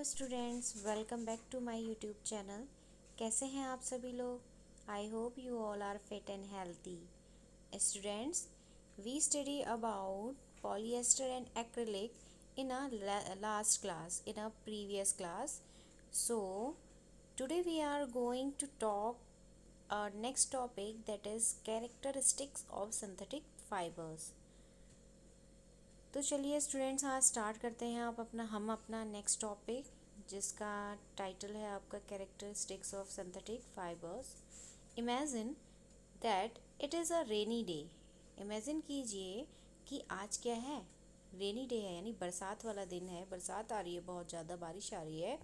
Students, welcome back to my YouTube channel. कैसे हैं आप सभी लोग? I hope you all are fit and healthy. Students, we study about polyester and acrylic in a last class, in a previous class. So today we are going to talk our next topic, that is characteristics of synthetic fibers. तो चलिए students, आज start करते हैं हम अपना next topic, जिसका title है आपका characteristics of synthetic fibres. Imagine that it is a rainy day. Imagine कीजिए कि आज क्या है, रेनी डे है, यानी बरसात वाला दिन है, बरसात आ रही है, बहुत ज़्यादा बारिश आ रही है।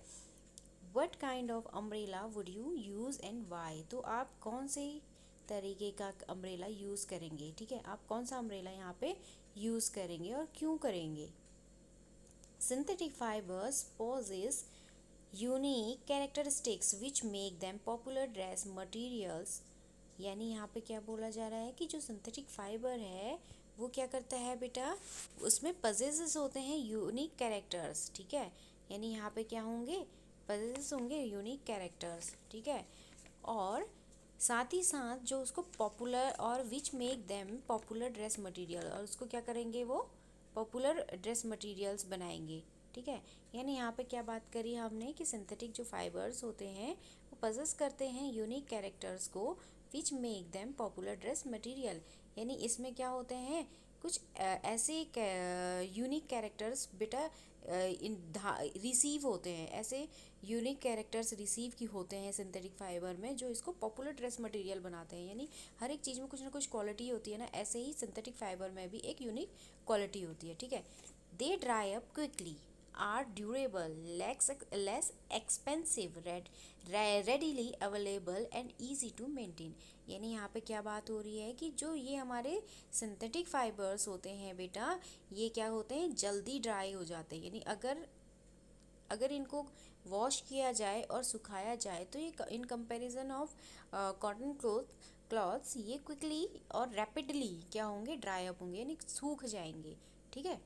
What kind of umbrella would you use and why? तो आप कौन से तरीके का अम्ब्रेला यूज़ करेंगे? ठीक है, आप कौन सा अम्ब्रेला यहाँ पे यूज़ करेंगे और क्यों करेंगे? Synthetic fibres possess unique characteristics which make them popular dress materials. यानी यहाँ पे क्या बोला जा रहा है कि जो सिंथेटिक फाइबर है वो क्या करता है बेटा, उसमें पजेसेस होते हैं यूनिक कैरेक्टर्स। ठीक है, यानी यहाँ पे क्या होंगे, पजेसेस होंगे यूनिक कैरेक्टर्स। ठीक है, और साथ ही साथ जो उसको पॉपुलर और विच make them popular dress material, और उसको क्या करेंगे, वो पॉपुलर ड्रेस मटेरियल्स बनाएंगे। ठीक है, यानी यहाँ पे क्या बात करी हमने कि सिंथेटिक जो फाइबर्स होते हैं वो पजेस करते हैं यूनिक कैरेक्टर्स को, विच make them popular dress material. यानी इसमें क्या होते हैं, कुछ ऐसे यूनिक कैरेक्टर्स बेटा रिसीव होते हैं, ऐसे यूनिक कैरेक्टर्स रिसीव की होते हैं सिंथेटिक फाइबर में, जो इसको पॉपुलर ड्रेस मटेरियल बनाते हैं। यानी हर एक चीज़ में कुछ ना कुछ क्वालिटी होती है ना, ऐसे ही सिंथेटिक फाइबर में भी एक यूनिक क्वालिटी होती है। ठीक है, they dry up quickly, are durable, less expensive, readily available and easy to maintain. यानी यहाँ पे क्या बात हो रही है कि जो ये हमारे सिंथेटिक फाइबर्स होते हैं बेटा, ये क्या होते हैं, जल्दी ड्राई हो जाते हैं। यानी अगर अगर इनको वॉश किया जाए और सुखाया जाए तो ये in comparison of cotton clothes ये क्विकली और रैपिडली क्या होंगे, ड्राई अप होंगे, यानी सूख जाएंगे। ठीक है,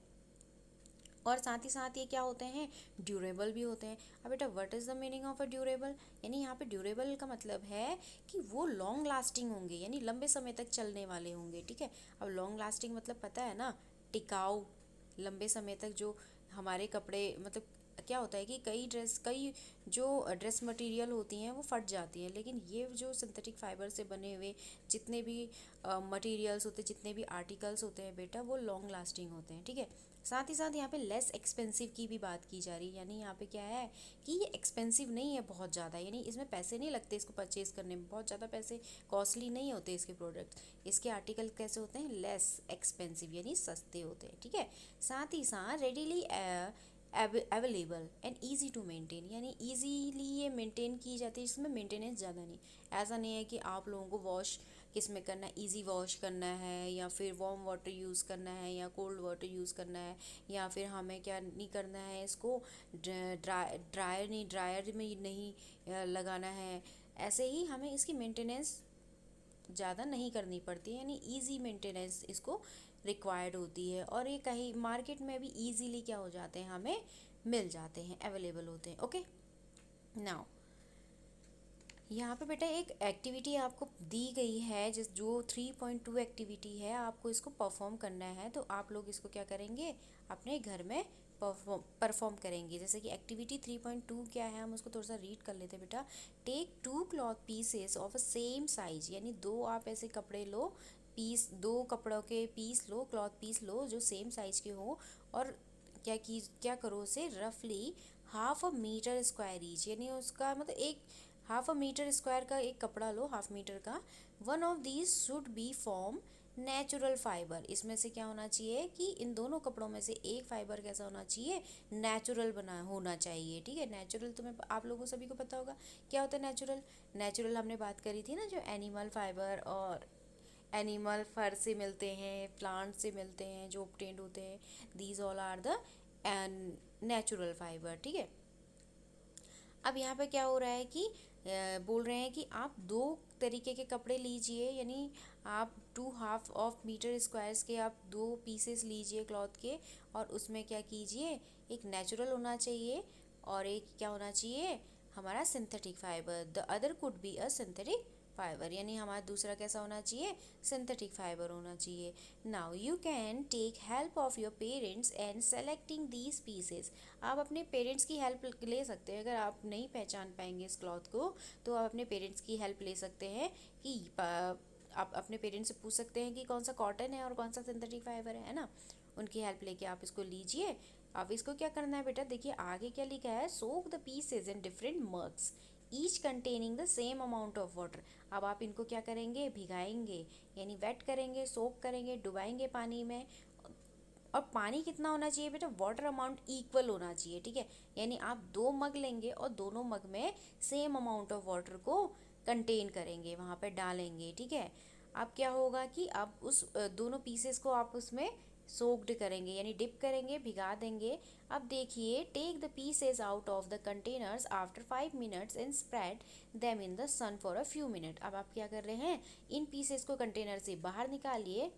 और साथ ही साथ ये क्या होते हैं, ड्यूरेबल भी होते हैं। अब बेटा, what is the meaning of a durable? यानी यहाँ पे ड्यूरेबल का मतलब है कि वो लॉन्ग लास्टिंग होंगे, यानी लंबे समय तक चलने वाले होंगे। ठीक है, अब लॉन्ग लास्टिंग मतलब पता है ना, टिकाऊ, लंबे समय तक जो हमारे कपड़े, मतलब क्या होता है कि कई जो ड्रेस मटेरियल होती हैं वो फट जाती हैं, लेकिन ये जो सिंथेटिक फाइबर से बने हुए जितने भी मटेरियल्स होते हैं, जितने भी आर्टिकल्स होते हैं बेटा, वो लॉन्ग लास्टिंग होते हैं। ठीक है, साथ ही साथ यहाँ पे लेस एक्सपेंसिव की भी बात की जा रही है। यानी यहाँ पे क्या है कि ये एक्सपेंसिव नहीं है बहुत ज़्यादा, यानी इसमें पैसे नहीं लगते इसको परचेज करने में, बहुत ज़्यादा पैसे कॉस्टली नहीं होते इसके प्रोडक्ट। इसके आर्टिकल कैसे होते हैं, लेस एक्सपेंसिव, यानी सस्ते होते हैं। ठीक है, साथ ही साथ readily available and easy to maintain, यानी ईजीली ये मेंटेन की जाती है, इसमें मेंटेनेंस ज़्यादा नहीं। ऐसा नहीं है कि आप लोगों को वॉश किस में करना है, ईजी वॉश करना है या फिर वार्म वाटर यूज़ करना है या कोल्ड वाटर यूज़ करना है, या फिर हमें क्या नहीं करना है, इसको ड्रायर में नहीं लगाना है। ऐसे ही हमें इसकी मेंटेनेंस ज़्यादा नहीं करनी पड़ती है, यानी इजी मेंटेनेंस इसको रिक्वायर्ड होती है, और ये कहीं मार्केट में भी इजीली क्या हो जाते हैं, हमें मिल जाते हैं, अवेलेबल होते हैं। ओके, नाउ यहाँ पे बेटा एक एक्टिविटी आपको दी गई है, जो 3.2 एक्टिविटी है, आपको इसको परफॉर्म करना है। तो आप लोग इसको क्या करेंगे, अपने घर में परफॉर्म करेंगे। जैसे कि एक्टिविटी 3.2 क्या है, हम उसको थोड़ा सा रीड कर लेते हैं बेटा। Take 2 cloth pieces of a same size, यानी दो आप ऐसे कपड़े लो, दो कपड़ों के पीस लो, क्लॉथ पीस लो जो सेम साइज के हो, और क्या करो उसे रफली half a metre square each, यानी उसका मतलब एक हाफ अ मीटर स्क्वायर का एक कपड़ा लो, हाफ मीटर का। One of these should be form natural fibre, इसमें से क्या होना चाहिए कि इन दोनों कपड़ों में से एक फाइबर कैसा होना चाहिए, नेचुरल बना होना चाहिए। ठीक है, नेचुरल तुम्हें आप लोगों सभी को पता होगा क्या होता है नेचुरल। नेचुरल हमने बात करी थी ना, जो एनिमल फाइबर और एनिमल फर से मिलते हैं, प्लांट से मिलते हैं, जो ऑब्टेन्ड होते हैं, these all are the natural fibre. ठीक है, अब यहाँ पे क्या हो रहा है कि बोल रहे हैं कि आप दो तरीके के कपड़े लीजिए, यानी आप 2 हाफ ऑफ मीटर स्क्वायर्स के आप दो पीसेस लीजिए क्लॉथ के, और उसमें क्या कीजिए, एक नेचुरल होना चाहिए और एक क्या होना चाहिए, हमारा synthetic fibre. The other could be a synthetic fibre, यानी हमारा दूसरा कैसा होना चाहिए, सिंथेटिक फाइबर होना चाहिए। Now you can take help of your parents and selecting these pieces. आप अपने पेरेंट्स की हेल्प ले सकते हैं। अगर आप नहीं पहचान पाएंगे इस क्लॉथ को, तो आप अपने पेरेंट्स की हेल्प ले सकते हैं कि आप अपने पेरेंट्स से पूछ सकते हैं कि कौन सा कॉटन है और कौन सा सिंथेटिक फाइबर है ना। उनकी हेल्प लेके आप इसको लीजिए। अब इसको क्या करना है बेटा, देखिए आगे क्या लिखा है, soak the pieces in different mugs each containing the same amount of water. अब आप इनको क्या करेंगे, भिगाएंगे, यानी वेट करेंगे, सोक करेंगे, डुबाएंगे पानी में। और पानी कितना होना चाहिए बेटा, वाटर अमाउंट इक्वल होना चाहिए, ठीक है। यानी आप 2 मग लेंगे और दोनों मग में सेम अमाउंट ऑफ वाटर को कंटेन करेंगे, वहाँ पे डालेंगे, ठीक है। अब क्या होगा कि आप उस दोनों पीसेस को आप उसमें सोक्ड करेंगे, यानी डिप करेंगे, भिगा देंगे। अब देखिए, take the pieces out of the containers after 5 minutes and spread them in the sun for a few minute. अब आप क्या कर रहे हैं, इन पीसेस को कंटेनर से बाहर निकालिए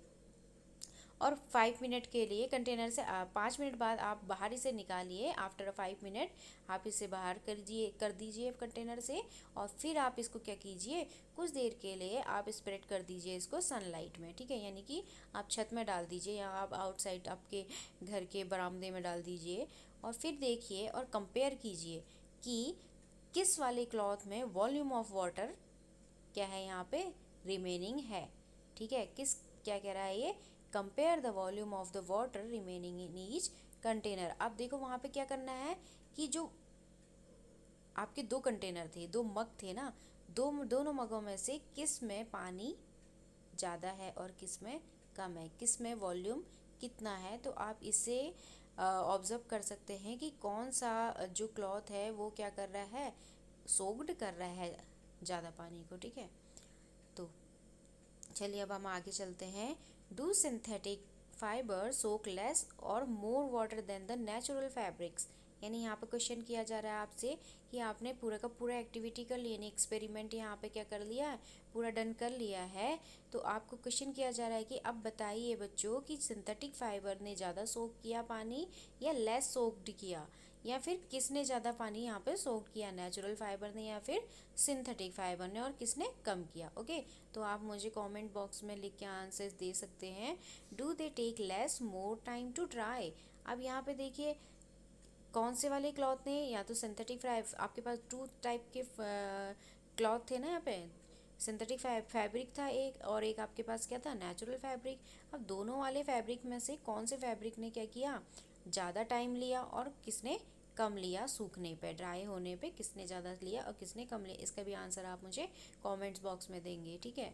और 5 मिनट के लिए कंटेनर से 5 मिनट बाद आप बाहर इसे निकालिए। आफ्टर 5 मिनट आप इसे बाहर कर दीजिए कंटेनर से, और फिर आप इसको क्या कीजिए, कुछ देर के लिए आप स्प्रेड कर दीजिए इसको सनलाइट में, ठीक है। यानी कि आप छत में डाल दीजिए या आप आउटसाइड आपके घर के बरामदे में डाल दीजिए। और फिर देखिए और कंपेयर कीजिए कि किस वाले क्लॉथ में वॉल्यूम ऑफ वाटर क्या है यहाँ पे रिमेनिंग है, ठीक है। क्या कह रहा है ये, compare the volume of the water remaining in each container. अब देखो वहाँ पे क्या करना है कि जो आपके 2 कंटेनर थे, 2 मग थे ना, दोनों मगों में से किस में पानी ज़्यादा है और किस में कम है, किस में वॉल्यूम कितना है। तो आप इसे ऑब्जर्व कर सकते हैं कि कौन सा जो क्लॉथ है वो क्या कर रहा है, सोक्ड कर रहा है ज़्यादा पानी को, ठीक है। तो चलिए अब हम आगे चलते हैं। Do synthetic fibre soak less और more water than the natural fabrics. यानी यहाँ पे क्वेश्चन किया जा रहा है आपसे कि आपने पूरा का पूरा एक्टिविटी कर लिया, यानी एक्सपेरिमेंट यहाँ पे क्या कर लिया है, पूरा डन कर लिया है। तो आपको क्वेश्चन किया जा रहा है कि अब बताइए बच्चों कि सिंथेटिक फाइबर ने ज़्यादा सोक किया पानी या लेस सोक्ड किया, या फिर किसने ज़्यादा पानी यहाँ पे सोक किया, नेचुरल फाइबर ने या फिर सिंथेटिक फाइबर ने, और किसने कम किया। ओके, तो आप मुझे कमेंट बॉक्स में लिख के आंसर्स दे सकते हैं। Do they take less more time to dry. अब यहाँ पे देखिए कौन से वाले क्लॉथ ने, या तो सिंथेटिक आपके पास 2 टाइप के क्लॉथ थे ना यहाँ पे, सिंथेटिक फैब्रिक था एक, और एक आपके पास क्या था, नेचुरल फैब्रिक। अब दोनों वाले फैब्रिक में से कौन से फैब्रिक ने क्या किया, ज़्यादा टाइम लिया, और किसने कम लिया सूखने पे, ड्राई होने पे किसने ज़्यादा लिया और किसने कम लिया। इसका भी आंसर आप मुझे कमेंट्स बॉक्स में देंगे, ठीक है।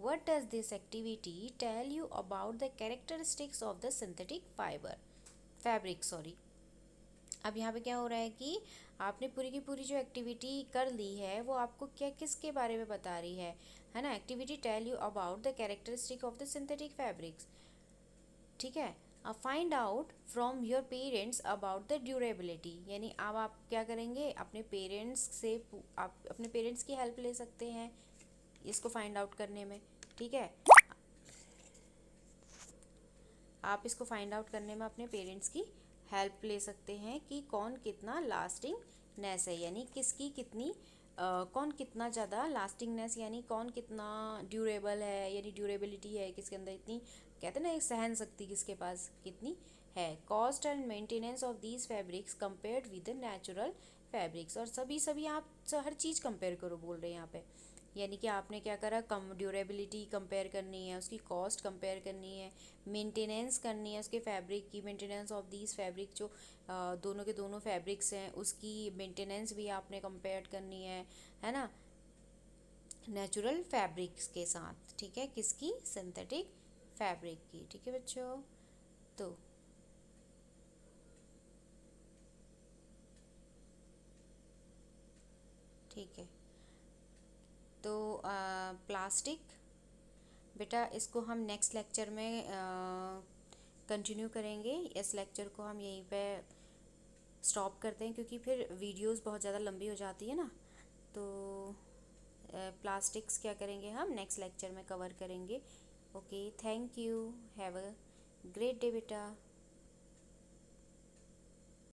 What does this activity tell you about the characteristics of the synthetic fabric sorry। अब यहाँ पे क्या हो रहा है कि आपने पूरी की पूरी जो एक्टिविटी कर ली है वो आपको क्या किसके बारे में बता रही है ना। Activity tell you about the characteristic of the synthetic fabrics, ठीक है। अब find out from your parents about the durability, यानी अब आप क्या करेंगे, अपने पेरेंट्स से आप अपने पेरेंट्स की हेल्प ले सकते हैं इसको फाइंड आउट करने में, ठीक है। आप इसको फाइंड आउट करने में अपने पेरेंट्स की हेल्प ले सकते हैं कि कौन कितना लास्टिंगनेस है, यानी किसकी कितनी कौन कितना ज़्यादा लास्टिंगनेस, यानी कौन कितना ड्यूरेबल है, यानी ड्यूरेबिलिटी है किसके अंदर इतनी, कहते हैं ना एक सहन शक्ति किसके पास कितनी है। Cost and maintenance of these fabrics compared with natural fabrics. और सभी आप हर चीज़ कंपेयर करो बोल रहे हैं यहाँ पे, यानी कि आपने क्या करा, कम ड्यूरेबिलिटी कंपेयर करनी है, उसकी कॉस्ट कंपेयर करनी है, मेंटेनेंस करनी है उसके फैब्रिक की, मेंटेनेंस ऑफ दीज फैब्रिक जो दोनों के दोनों फैब्रिक्स हैं उसकी मेंटेनेंस भी आपने कंपेयर करनी है ना, नेचुरल फैब्रिक्स के साथ, ठीक है, किसकी, सिंथेटिक फैब्रिक की, ठीक है बच्चों। तो ठीक है, तो प्लास्टिक बेटा इसको हम नेक्स्ट लेक्चर में कंटिन्यू करेंगे। इस लेक्चर को हम यहीं पे स्टॉप करते हैं क्योंकि फिर वीडियोस बहुत ज़्यादा लंबी हो जाती है ना। तो प्लास्टिक्स क्या करेंगे, हम नेक्स्ट लेक्चर में कवर करेंगे। Okay, thank you, have a great day बेटा।